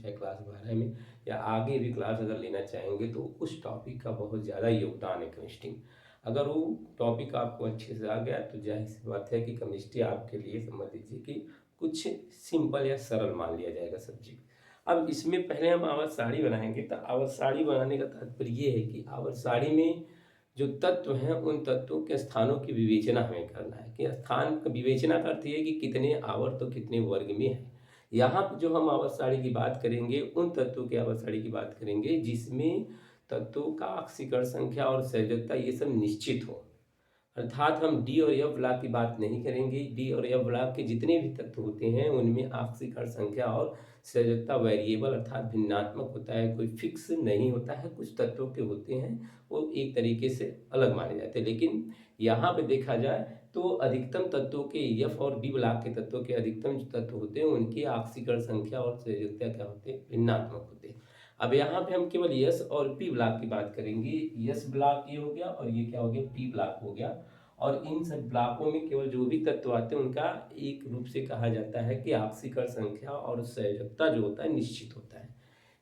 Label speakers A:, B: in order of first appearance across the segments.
A: चाहे क्लास 12 में या आगे भी क्लास अगर लेना चाहेंगे तो उस टॉपिक का बहुत ज़्यादा योगदान है केमिस्ट्री में। अगर वो टॉपिक आपको अच्छे से आ गया तो जाहिर सी बात है कि केमिस्ट्री आपके लिए समझ लीजिए कि कुछ सिंपल या सरल मान लिया जाएगा सब्जेक्ट। अब इसमें पहले हम आवर्त सारणी बनाएंगे, तो आवर्त सारणी बनाने का तात्पर्य ये है कि आवर्त सारणी में जो तत्व हैं उन तत्वों के स्थानों की विवेचना हमें करना है कि स्थान का विवेचना का अर्थ ये है कि कितने आवर्त और कितने वर्ग में है। यहाँ पे जो हम आवर्त सारणी की बात करेंगे उन तत्वों की आवर्त सारणी की बात करेंगे जिसमें तत्वों का ऑक्सीकरण संख्या और संयोजकता ये सब निश्चित हो। अर्थात हम डी और एफ ब्लॉक की बात नहीं करेंगे। डी और एफ ब्लॉक के जितने भी तत्व होते हैं उनमें ऑक्सीकरण संख्या और संयोजकता वेरिएबल अर्थात भिन्नात्मक होता है, कोई फिक्स नहीं होता है। कुछ तत्वों के होते हैं वो एक तरीके से अलग माने जाते हैं, लेकिन यहाँ पे देखा जाए तो अधिकतम तत्वों के एफ और डी ब्लॉक के तत्वों के अधिकतम जो तत्व होते हैं उनकी ऑक्सीकरण संख्या और संयोजकता क्या होते हैं, भिन्नात्मक होते हैं। अब यहाँ पे हम केवल यस और पी ब्लॉक की बात करेंगे। यस ब्लॉक ये हो गया और ये क्या हो गया, पी ब्लॉक हो गया। और इन सब ब्लॉकों में केवल जो भी तत्व आते हैं उनका एक रूप से कहा जाता है कि ऑक्सीकरण संख्या और संयोजकता जो होता है निश्चित होता है।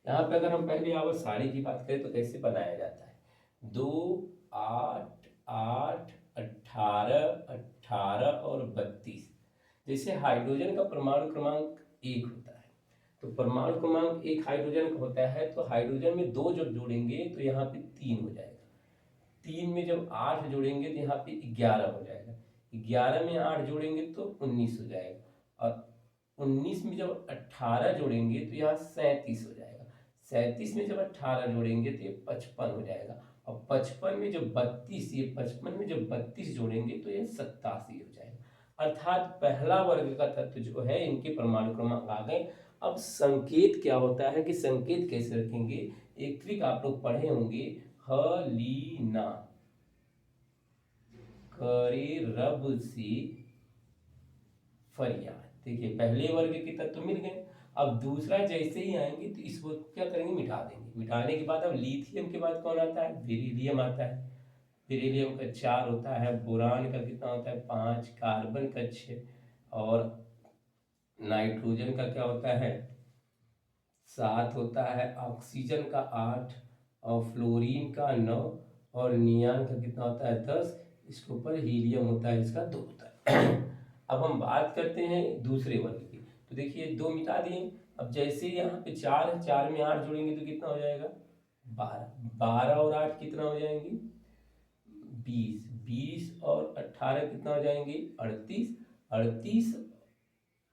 A: यहाँ पे अगर हम पहले आवर्त सारणी की बात करें तो कैसे बनाया जाता है, 2, 8, 8, 18, 18 और 32। जैसे हाइड्रोजन का परमाणु क्रमांक 1 होता है, तो परमाणु क्रमांक 1 हाइड्रोजन का होता है, तो हाइड्रोजन में 2 जब जोड़ेंगे तो यहाँ पे 3 हो जाएगा। 3 में जब 8 जोड़ेंगे तो यहाँ पे 11 हो जाएगा। 11 में 8 जोड़ेंगे तो 19 हो जाएगा। और 19 में जब 18 जोड़ेंगे तो यहाँ 37 हो जाएगा। 37 में जब 18 जोड़ेंगे तो ये 55 हो जाएगा। और 55 में जब 32, ये 55 में जब 32 जोड़ेंगे तो ये 87 हो जाएगा। अर्थात पहला वर्ग का तत्व जो है इनके परमाणु क्रमांक आ गए। अब संकेत क्या होता है कि संकेत कैसे रखेंगे, एक ट्रिक आप लोग पढ़े होंगे, हलीना करे रब से फरियाद। देखिए पहले वर्ग के तत्व मिल गए। अब दूसरा जैसे ही आएंगे तो इसको क्या करेंगे, मिटा देंगे। मिटाने के बाद अब लिथियम के बाद कौन आता है, बेरिलियम आता है। बेरिलियम का 4 होता है, बोरान का कितना होता है 5, कार्बन का 6 और नाइट्रोजन का क्या होता है 7 होता है, ऑक्सीजन का 8 और फ्लोरीन का 9 और नियान का कितना होता है 10। इसके ऊपर हीलियम होता है, इसका 2 होता है। अब हम बात करते हैं दूसरे वर्ग की, तो देखिए 2 मिटा दिए। अब जैसे यहाँ पे 4 है, 4 में 8 जोड़ेंगे तो कितना हो जाएगा 12। 12 और 8 कितना हो जाएंगे 20। 20 और 18 कितना हो जाएंगे 38। 38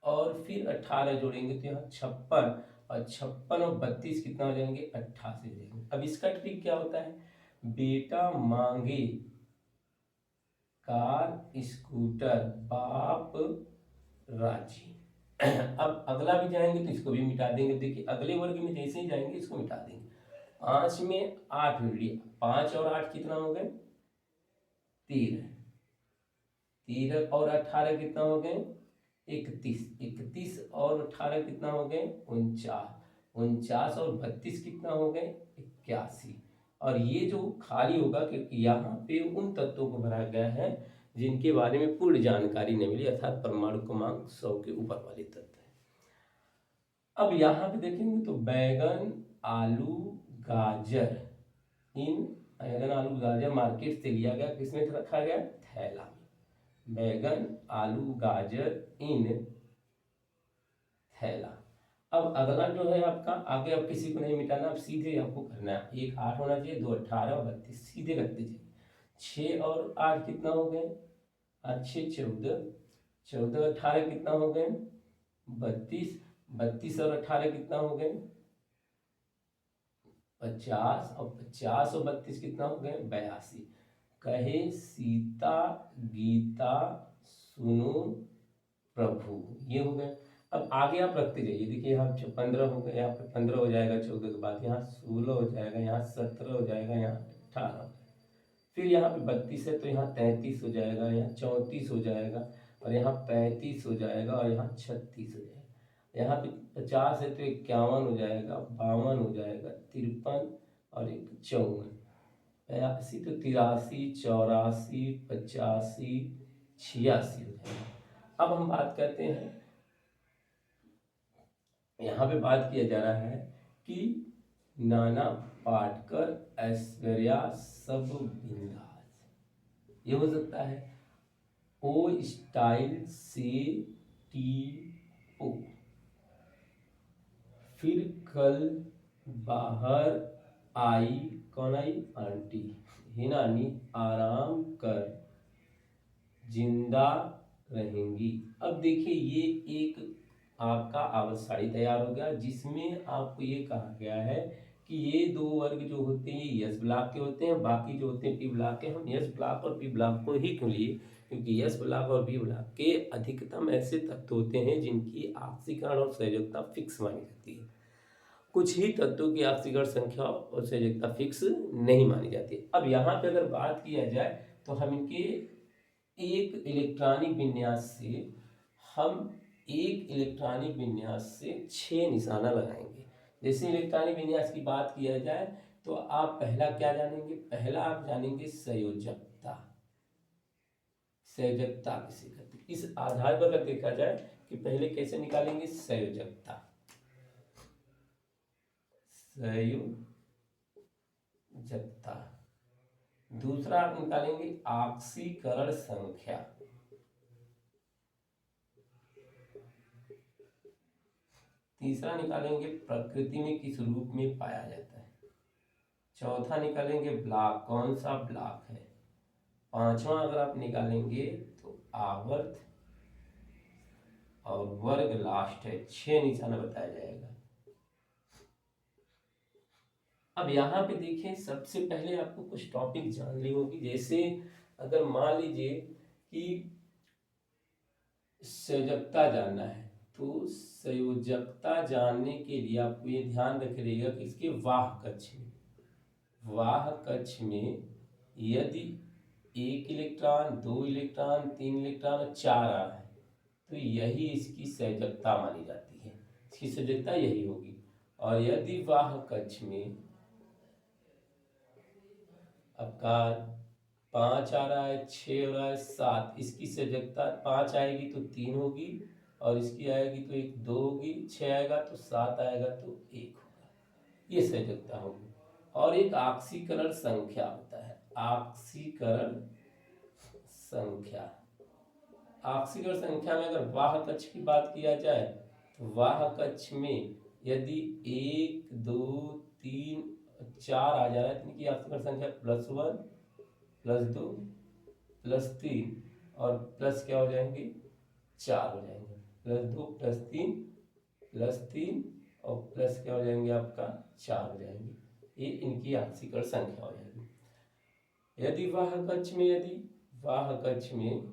A: और फिर 18 जोड़ेंगे तो यहाँ 56। और 56 और 32 कितना हो जाएंगे 88 हो जाएंगे। अब इसका ट्रिक क्या होता है, बेटा मांगे कार स्कूटर बाप राजी। अब अगला भी जाएंगे तो इसको भी मिटा देंगे। देखिए अगले वर्ग में जैसे ही जाएंगे इसको मिटा देंगे। 5 में 8 मिल लिया, 5 और 8 कितना हो गए 13। 13 और 18 कितना हो गए 31। 31 और 18 कितना हो गए 49। 49 और 32 कितना हो गए 81। और ये जो खाली होगा क्योंकि यहाँ पे उन तत्वों को भरा गया है जिनके बारे में पूर्ण जानकारी नहीं मिली, अर्थात परमाणु क्रमांक 100 के ऊपर वाले तत्व है। अब यहाँ पे देखेंगे तो बैगन आलू गाजर, इन बैगन आलू गाजर मार्केट से लिया गया, किसमें रखा गया थैला में। बैगन आलू गाजर इन थैला। अब अगला जो है आपका आगे, अब किसी को नहीं मिटाना, अब सीधे आपको करना है। 1 8 होना चाहिए, 2 18 और 32 सीधे रख दीजिए। 6 और 8 कितना हो गए 6 14। 14 18 कितना हो गए 32। 32 और 18 कितना हो गए 50। और 50 और 32 कितना हो गए 82। कहे सीता गीता सुनो प्रभु, ये हो गए। अब आगे आप रखते जाइए। देखिए यहाँ 15 हो गए, यहाँ पे 15 हो जाएगा 14 के बाद, यहाँ 16 हो जाएगा, यहाँ 17 हो जाएगा, यहाँ 18 हो जाएगा। फिर यहाँ पे 32 है तो यहाँ 33 हो जाएगा, यहाँ 34 हो जाएगा और यहाँ 35 हो जाएगा और यहाँ 36 हो जाएगा। यहाँ पे 50 है तो 51 हो जाएगा, 52 हो जाएगा, 53 और 54। 82 तो 83, 84, 85, 86 हो जाएगा। अब हम बात करते हैं यहाँ पे बात किया जा रहा है कि नाना पाटेकर, ऐश्वर्या सब बिंदास, ये हो सकता है। ओ स्टाइल से टी ओ, फिर कल बाहर आई, कौन आई, आंटी, हिनानी आराम कर जिंदा रहेंगी। अब देखिए ये एक आपका आवर्त साड़ी तैयार हो गया, जिसमें आपको ये कहा गया है कि ये दो वर्ग जो होते हैं ये यस ब्लॉक के होते हैं, बाकी जो होते हैं पी ब्लॉक के। हम यस ब्लॉक और पी ब्लॉक को ही क्यों लिए, क्योंकि यस ब्लॉक और पी ब्लॉक के अधिकतम ऐसे तत्व होते हैं जिनकी ऑक्सीकरण और संयोजकता फिक्स मानी जाती है। कुछ ही तत्वों की ऑक्सीकरण संख्या और संयोजकता फिक्स नहीं मानी जाती। अब यहाँ पे अगर बात किया जाए तो हम इनके एक इलेक्ट्रॉनिक विन्यास से हम एक इलेक्ट्रॉनिक विन्यास से 6 निशाना लगाएंगे। जैसे इलेक्ट्रॉनिक विन्यास की बात किया जाए तो आप पहला क्या जानेंगे, पहला आप जानेंगे संयोजकता। संयोजकता किसे कहते हैं, इस आधार पर अगर देखा जाए कि पहले कैसे निकालेंगे संयोजकता, संयोजकता। दूसरा आप निकालेंगे ऑक्सीकरण संख्या, तीसरा निकालेंगे प्रकृति में किस रूप में पाया जाता है, चौथा निकालेंगे ब्लॉक, कौन सा ब्लॉक है, पांचवा अगर आप निकालेंगे तो आवर्त, और वर्ग लास्ट है। 6 निशाना बताया जाएगा। अब यहाँ पे देखिए सबसे पहले आपको कुछ टॉपिक जान ली होगी। जैसे अगर मान लीजिए कि संयोजकता जानना है तो संयोजकता जानने के लिए आपको ये ध्यान रखिएगा कि इसके वाह कक्ष में, वाह कक्ष में यदि 1 इलेक्ट्रॉन, 2 इलेक्ट्रॉन, 3 इलेक्ट्रॉन और 4 आ रहा है तो यही इसकी संयोजकता मानी जाती है, इसकी संयोजकता यही होगी। और यदि वाह कक्ष में आपका 5 आ रहा है, 6 हो रहा है, 7, इसकी संयोजकता 5 आएगी तो 3 होगी, और इसकी आएगी तो 1 2 होगी, 6 आएगा तो 7 आएगा तो 1 होगा, ये संयोजकता होगी। और एक ऑक्सीकरण संख्या होता है, ऑक्सीकरण संख्या। ऑक्सीकरण संख्या में अगर वाह कक्ष की बात किया जाए तो वाह कक्ष में यदि 1 2 3 4 आ जा रहा है तो इनकी ऑक्सीकरण संख्या +1 +2 +3 और प्लस क्या हो जाएंगे, 4 हो जाएंगे, +2 +3 और प्लस क्या हो जाएंगे आपका 4 हो जाएंगे। ये इनकी ऑक्सीकरण संख्या हो जाएगी। यदि वाह कक्ष में, यदि वाह कक्ष में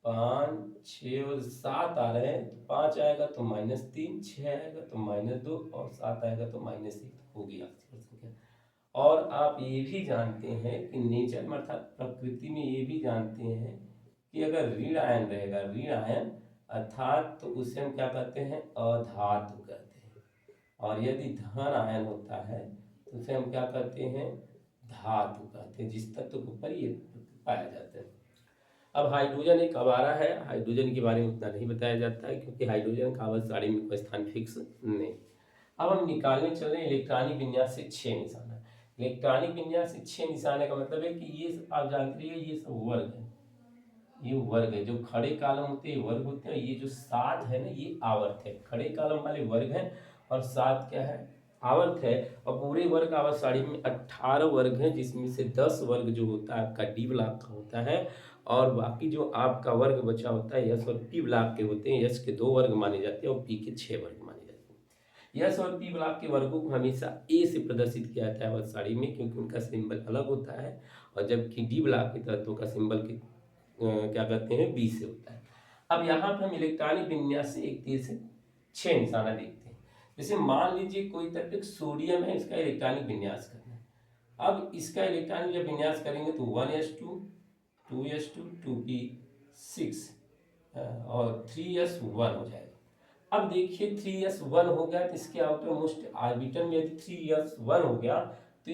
A: 5 6 और 7 आ रहे हैं तो 5 आएगा तो -3, 6 आएगा तो -2 और 7 आएगा तो -1 होगी ऑक्सीकरण संख्या। और आप ये भी जानते हैं कि नेचर में अर्थात प्रकृति में ये भी जानते हैं कि अगर ऋण आयन रहेगा, ऋण आयन अर्थात तो उसे हम क्या कहते हैं, अधातु कहते हैं। और यदि धन आयन होता है तो उसे हम क्या कहते हैं, धातु कहते हैं, जिस तत्व के ऊपर ये पाया जाता है। अब हाइड्रोजन एक आवारा है, हाइड्रोजन के बारे में उतना नहीं बताया जाता है क्योंकि हाइड्रोजन का आवर्त सारणी में कोई स्थान फिक्स नहीं। अब हम निकालने चल रहे हैं इलेक्ट्रॉनिक विन्यास से 6 निशाना। इलेक्ट्रॉनिक विन्यास से 6 निशाने का मतलब है कि ये आप जानते हैं ये सब वर्ग है, ये वर्ग है, जो खड़े कॉलम होते हैं वर्ग होते हैं, ये जो 7 है ना ये आवर्त है, खड़े कॉलम वाले वर्ग है और 7 क्या है, आवर्त है। और पूरे वर्ग आवर्त सारणी में 18 वर्ग हैं, जिसमें से 10 वर्ग जो होता है आपका डी ब्लॉक का होता है, और बाकी जो आपका वर्ग बचा होता है यस और पी ब्लॉक के होते हैं। यस के 2 वर्ग माने जाते हैं और पी के 6 वर्ग माने जाते हैं। यस और पी ब्लॉक के वर्गों को हमेशा ए से प्रदर्शित किया जाता है आवर्त सारणी में, क्योंकि उनका सिंबल अलग होता है, और जबकि डी ब्लॉक के तत्वों का सिंबल क्या कहते हैं, बी से होता है। अब यहाँ पर हम इलेक्ट्रॉनिक विन्यास से 1 तीर से 6 निशाना देखते हैं। जैसे मान लीजिए कोई तत्व सोडियम है, इसका इलेक्ट्रॉनिक विन्यास करना है। अब इसका इलेक्ट्रॉनिक जब विन्यास करेंगे तो 1s2 2s2 2p6 और 3s1 हो जाएगा। अब देखिए 3s1 हो गया तो इसके आउटर मोस्ट ऑर्बिटल में यदि 3s1 हो गया तो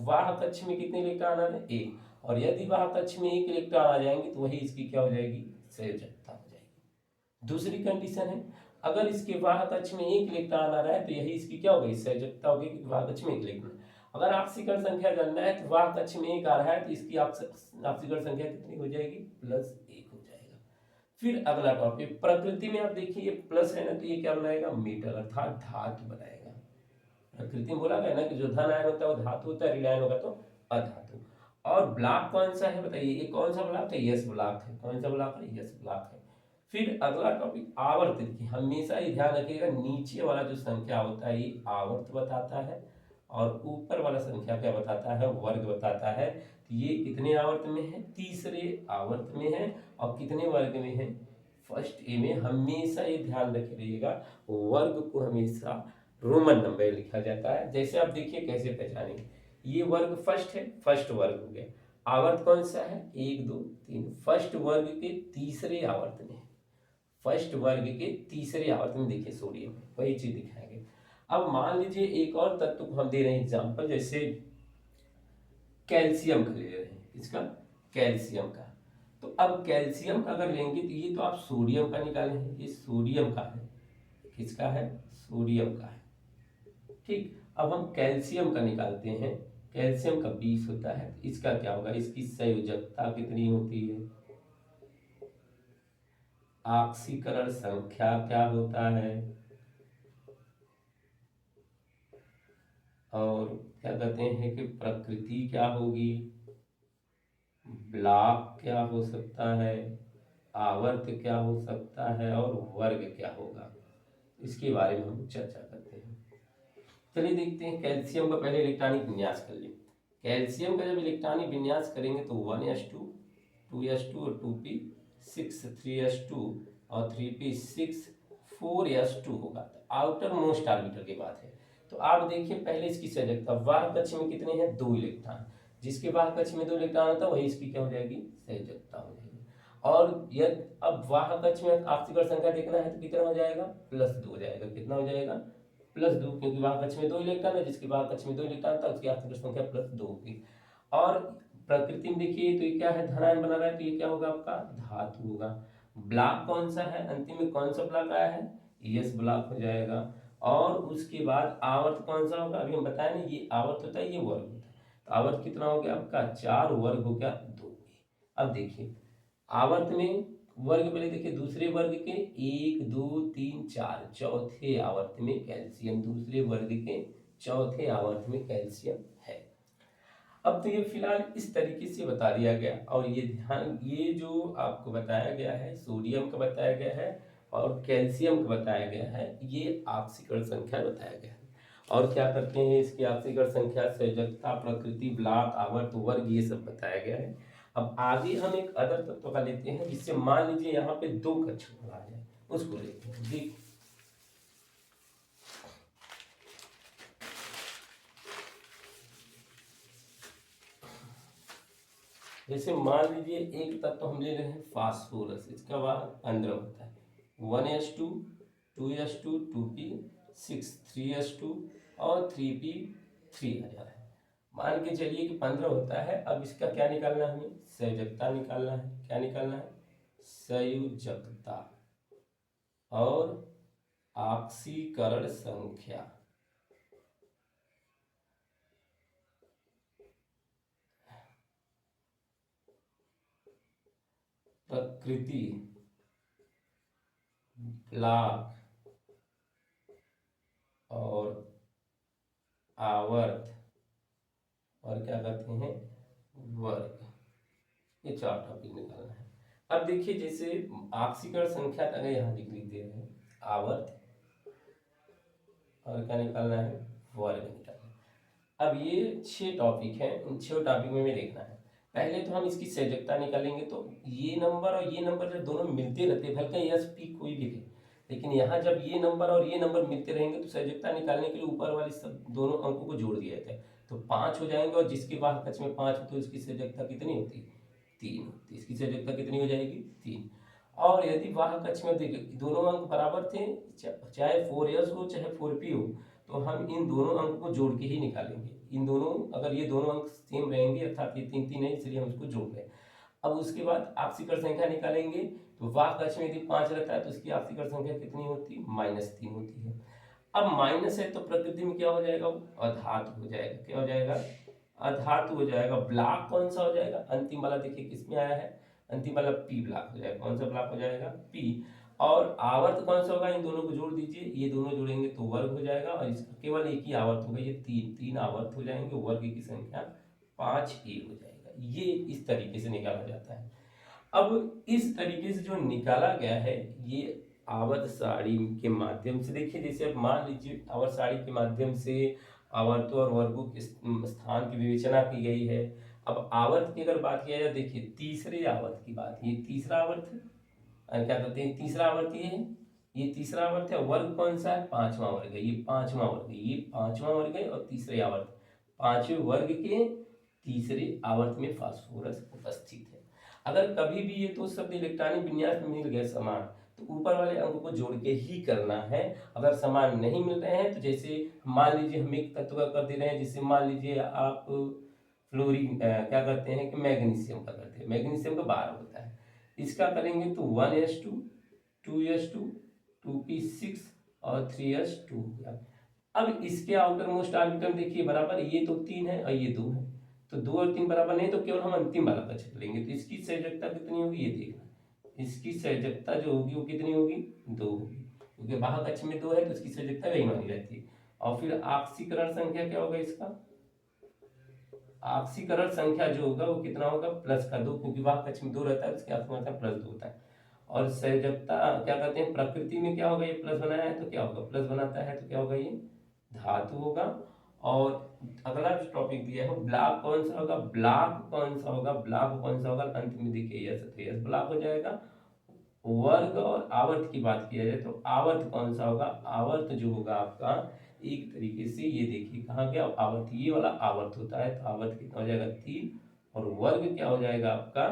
A: वाह कक्ष में कितने इलेक्ट्रॉन आ रहे हैं, 1, और यदि वाह कक्ष में 1 इलेक्ट्रॉन आ जाएंगे तो वही इसकी क्या हो जाएगी, संयोजकता हो जाएगी। दूसरी कंडीशन है अगर इसके वाह कक्ष में एक इलेक्ट्रॉन आ रहा है तो यही इसकी क्या होगी, संयोजकता होगी कि वाह कक्ष में एक इलेक्ट्रॉन। अगर ऑक्सीकरण संख्या जानना है तो वाह कक्ष में एक आ रहा है तो इसकी ऑक्सीकरण संख्या कितनी हो जाएगी, +1 हो जाएगा। फिर अगला टॉपिक, प्रकृति में आप देखिए ये प्लस है ना तो ये क्या बनाएगा, मेटल अर्थात धातु बनाएगा। प्रकृति में बोला गया ना कि जो धन आयन होता है वो धातु होता है, ऋण आयन होगा तो अधातु। और ब्लॉक कौन सा है बताइए, ये कौन सा ब्लॉक है, यस ब्लॉक है। कौन सा ब्लॉक है, यस ब्लॉक है। फिर अगला टॉपिक आवर्त की, हमेशा ही ध्यान रखिएगा नीचे वाला जो संख्या होता है ये आवर्त बताता है और ऊपर वाला संख्या क्या बताता है, वर्ग बताता है। तो ये कितने आवर्त में है, तीसरे आवर्त में है। और कितने वर्ग में है, फर्स्ट ए में। हमेशा ये ध्यान रखिएगा वर्ग को हमेशा रोमन नंबर लिखा जाता है। जैसे आप देखिए कैसे पहचानेंगे, ये वर्ग फर्स्ट है, फर्स्ट वर्ग हो गया। आवर्त कौन सा है, 1 2 3, फर्स्ट वर्ग के तीसरे आवर्त में, फर्स्ट वर्ग के तीसरे आवर्त में देखिए सोडियम है, वही चीज दिखाएंगे। अब मान लीजिए एक और तत्व को हम दे रहे हैं एग्जाम्पल, जैसे कैल्शियम का ले रहे हैं, इसका कैल्शियम का। तो अब कैल्शियम का अगर लेंगे तो ये तो आप सोडियम का निकाले हैं, ये सोडियम का है, किसका है, सोडियम का है। ठीक, अब हम कैल्शियम का निकालते हैं, कैल्शियम का 20 होता है, तो इसका क्या होगा, इसकी संयोजकता कितनी होती है, ऑक्सीकरण संख्या क्या होता है, और क्या कहते हैं कि प्रकृति क्या होगी, ब्लॉक क्या हो सकता है, आवर्त क्या हो सकता है, और वर्ग क्या होगा, इसके बारे में हम चर्चा करते हैं। चलिए देखते हैं कैल्शियम का पहले इलेक्ट्रॉनिक विन्यास कर लें। कैल्शियम का जब इलेक्ट्रॉनिक विन्यास करेंगे तो 1s2 2s2 और 2p6 3s2 और 3p6 4s2 होगा। तो आउटर मोस्ट ऑर्बिटल की बात है। तो आप देखिए पहले इसकी संयोजकता, वाह कक्ष में कितने हैं, 2 इलेक्ट्रॉन, जिसके वाह कक्ष में 2 इलेक्ट्रॉन होता है वही इसकी क्या हो जाएगी, संयोजकता हो जाएगी। और यदि अब वाह कक्ष में ऑक्सीकरण संख्या देखना है तो कितना हो जाएगा, +2 हो जाएगा। कितना हो जाएगा, +2, क्योंकि वाह कक्ष में 2 इलेक्ट्रॉन है, जिसके वाह कक्ष में 2 इलेक्ट्रॉन था उसकी ऑक्सीकरण संख्या +2 होगी। और प्रकृति में देखिए तो ये क्या है, धनायन बना रहा है, तो ये क्या होगा आपका, धातु होगा। ब्लॉक कौन सा है, अंतिम में कौन सा ब्लॉक आया है, यस ब्लॉक हो जाएगा। और उसके बाद आवर्त कौन सा होगा, अभी हम बताए ना, ये आवर्त होता है, ये वर्ग होता है। तो आवर्त कितना हो गया आपका, 4 वर्ग हो गया 2। अब देखिए आवर्त में वर्ग पहले देखिए, दूसरे वर्ग के 1 2 3 4, चौथे आवर्त में कैल्शियम, दूसरे वर्ग के चौथे आवर्त में कैल्शियम है। अब तो ये फिलहाल इस तरीके से बता दिया गया। और ये ध्यान, ये जो आपको बताया गया है, सोडियम का बताया गया है और कैल्शियम का बताया गया है, ये ऑक्सीकरण संख्या बताया गया है। और क्या करते हैं, इसकी ऑक्सीकरण संख्या, संयोजकता, प्रकृति, ब्लॉक, आवर्त, वर्ग, ये सब बताया गया है। अब आगे हम एक अदर तत्व का लेते हैं, जिससे मान लीजिए यहाँ पे 2 कक्षक आ जाए, उसको लेते हैं। देख जैसे मान लीजिए एक तत्व हम ले रहे हैं फास्फोरस, इसका वाह 15 होता है, 1s2 2s2 2p6 3s2 और 3p3 आ जा रहा है। मान के चलिए कि 15 होता है। अब इसका क्या निकालना है, हमें संयोजकता निकालना है। क्या निकालना है, संयोजकता और ऑक्सीकरण संख्या। प्रकृति, ब्लॉक और आवर्त, और क्या कहते हैं, वर्ग, ये 4 टॉपिक निकालना है। अब देखिए जैसे ऑक्सीकरण संख्या अगर यहाँ लिख दे रहे हैं, आवर्त, और क्या निकालना है, वर्ग निकालना है। अब ये 6 टॉपिक हैं, इन 6 टॉपिक में देखना है। पहले तो हम इसकी संयोजकता निकालेंगे, तो ये नंबर और ये नंबर जब दोनों मिलते रहते, भले एस पी कोई भी है, लेकिन यहाँ जब ये नंबर और ये नंबर मिलते रहेंगे तो संयोजकता निकालने के लिए ऊपर वाली सब दोनों अंकों को जोड़ दिया जाता है, तो 5 हो जाएंगे। और जिसके बाद कक्ष में 5 हो तो इसकी संयोजकता कितनी होती है, 3 होती है। इसकी संयोजकता कितनी हो जाएगी, 3। और यदि वाह कक्ष में देखिए दोनों अंक बराबर थे, चाहे 4s हो चाहे 4p हो, तो हम इन दोनों अंक को जोड़ के ही निकालेंगे। इन दोनों, अगर ये दोनों अंक सेम रहेंगे, अर्थात ये 3 3 है, इसलिए हम इसको जोड़ रहे हैं। अब उसके बाद आपसीकरण संख्या निकालेंगे तो वाह कक्ष में यदि 5 रहता है तो उसकी आपसीकरण संख्या कितनी होती है, -3 होती है। अब माइनस है तो प्रकृति में क्या हो जाएगा, वो अधातु हो जाएगा। क्या हो जाएगा, अधातु हो जाएगा। ब्लॉक कौन सा हो जाएगा, अंतिम वाला देखिए किसमें आया है, अंतिम वाला पी ब्लॉक हो जाएगा। कौन सा ब्लॉक हो जाएगा, पी। और आवर्त कौन सा होगा, इन दोनों को जोड़ दीजिए, ये दोनों जोड़ेंगे तो वर्ग हो जाएगा, और इसका केवल एक ही आवर्त होगा, ये तीन आवर्त हो जाएंगे, वर्ग की संख्या 5a हो जाएगा। ये इस तरीके से निकाला जाता है। अब इस तरीके से जो निकाला गया है ये आवर्त सारणी के माध्यम से, देखिए जैसे अब मान लीजिए आवर्त सारणी के माध्यम से आवर्तों और वर्गों के स्थान की विवेचना की गई है। अब आवर्त की अगर बात किया जाए, देखिए तीसरे आवर्त की बात, ये तीसरा आवर्त है, क्या कहते हैं, तीसरा आवर्त ये तीसरा आवर्त है। वर्ग कौन सा है, पांचवा वर्ग है, ये पांचवा वर्ग है, ये पांचवा वर्ग है, और तीसरे आवर्त, पांचवें वर्ग के तीसरे आवर्त में फास्फोरस उपस्थित है। अगर कभी भी ये दो शब्द इलेक्ट्रॉनिक विन्यास में मिल गए समान, तो ऊपर वाले अंक को जोड़ के ही करना है। अगर समान नहीं मिल रहे हैं तो जैसे मान लीजिए हम एक तत्व का कर दे रहे हैं, जैसे मान लीजिए आप फ्लोरीन क्या करते हैं कि मैग्नीशियम का करते हैं, मैग्नीशियम का 12 होता है, इसका करेंगे तो 1s2 2s2 2p6 और 3s2 हो गया। अब इसके आउटर मोस्ट ऑर्बिटल देखिए बराबर, ये तो 3 है और ये 2 है, तो 2 और 3 बराबर नहीं, तो केवल हम अंतिम वाला कक्ष लेंगे, तो इसकी संयोजकता कितनी होगी ये देखना, इसकी संयोजकता जो होगी वो कितनी होगी, 2 होगी, क्योंकि बाह्य कक्ष में 2 है तो इसकी संयोजकता वही मानी रहती है। और फिर ऑक्सीकरण संख्या क्या होगा, इसका ऑक्सीकरण संख्या जो होगा वो कितना होगा, +2, क्योंकि बाह्य कक्ष में 2 रहता है तो इसकी ऑक्सीकरण +2 होता है। और संयोजकता क्या कहते हैं, प्रकृति में क्या होगा, ये प्लस बनाया है तो क्या होगा, प्लस बनाता है तो क्या होगा, ये धातु होगा। और अगला जो टॉपिक दिया है ब्लॉक कौन सा होगा, ब्लॉक कौन सा होगा, ब्लॉक कौन सा होगा, अंत में देखिए यस, तो यस ब्लॉक हो जाएगा। वर्ग और आवर्त की बात किया जाए तो आवर्त कौन सा होगा, आवर्त जो होगा आपका एक तरीके से ये देखिए कहाँ गया आवर्त, ये वाला आवर्त होता है, तो आवर्त कितना हो जाएगा 3, और वर्ग क्या हो जाएगा आपका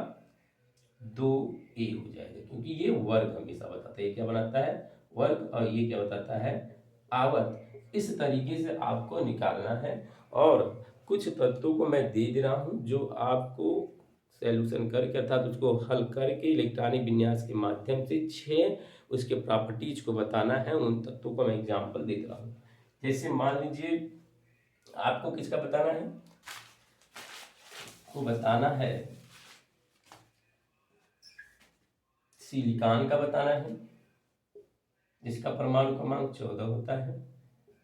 A: 2a हो जाएगा, क्योंकि ये वर्ग हमेशा बताता है, क्या बनाता है, वर्ग, और ये क्या बताता है, आवर्त। इस तरीके से आपको निकालना है। और कुछ तत्वों को मैं दे रहा हूं जो आपको सॉल्यूशन करके अर्थात उसको हल करके इलेक्ट्रॉनिक विन्यास के माध्यम से 6 उसके प्रॉपर्टीज को बताना है। उन तत्वों को मैं एग्जांपल दे रहा हूँ। जैसे मान लीजिए आपको किसका बताना है, को बताना है सिलिकॉन का बताना है, जिसका परमाणु क्रमांक 14 होता है,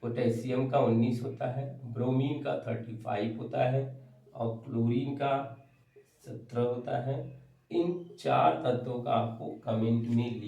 A: पोटेशियम का 19 होता है, ब्रोमीन का 35 होता है, और क्लोरीन का 17 होता है। इन 4 तत्वों का आपको कमेंट में